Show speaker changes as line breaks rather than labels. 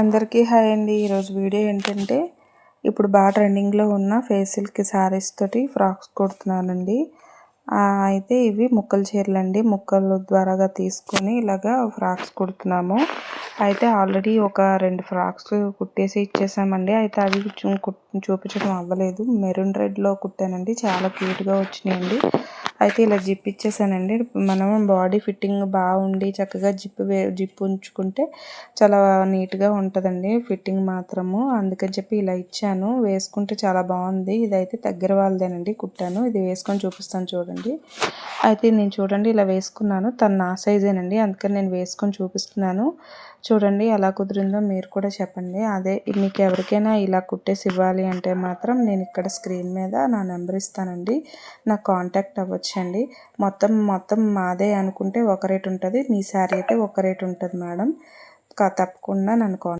అందరికీ హాయ్ అండి. ఈరోజు వీడియో ఏంటంటే ఇప్పుడు బాగా ట్రెండింగ్లో ఉన్న ఫేషియల్కి శారీస్ తోటి ఫ్రాక్స్ కుడుతున్నానండి. అయితే ఇవి ముక్కల చీరలు అండి. ముక్కల ద్వారాగా తీసుకొని ఇలాగా ఫ్రాక్స్ కుడుతున్నాము. అయితే ఆల్రెడీ ఒక 2 ఫ్రాక్స్ కుట్టేసి ఇచ్చేసామండి. అయితే అవి చూపించడం అవ్వలేదు. మెరూన్ రెడ్లో కుట్టానండి. చాలా క్యూట్గా వచ్చినాయండి. అయితే ఇలా జిప్ ఇచ్చేసానండి. మనం బాడీ ఫిట్టింగ్ బాగుండి చక్కగా జిప్ ఉంచుకుంటే చాలా నీట్గా ఉంటుందండి ఫిట్టింగ్ మాత్రము. అందుకని చెప్పి ఇలా ఇచ్చాను. వేసుకుంటే చాలా బాగుంది. ఇదైతే దగ్గర వాళ్ళదేనండి కుట్టాను. ఇది వేసుకొని చూపిస్తాను చూడండి. అయితే నేను చూడండి ఇలా వేసుకున్నాను. తను నా సైజేనండి, అందుకని నేను వేసుకొని చూపిస్తున్నాను. చూడండి ఎలా కుదిరిందో మీరు కూడా చెప్పండి. అదే మీకు ఎవరికైనా ఇలా కుట్టేసి ఇవ్వాలి అంటే మాత్రం నేను ఇక్కడ స్క్రీన్ మీద నా నెంబర్ ఇస్తానండి. నాకు కాంటాక్ట్ అవ్వచ్చండి. మొత్తం మాదే అనుకుంటే ఒక రేట్ ఉంటుంది. మీ శారీ అయితే ఒక రేట్ ఉంటుంది మేడం. తప్పకుండా నన్ను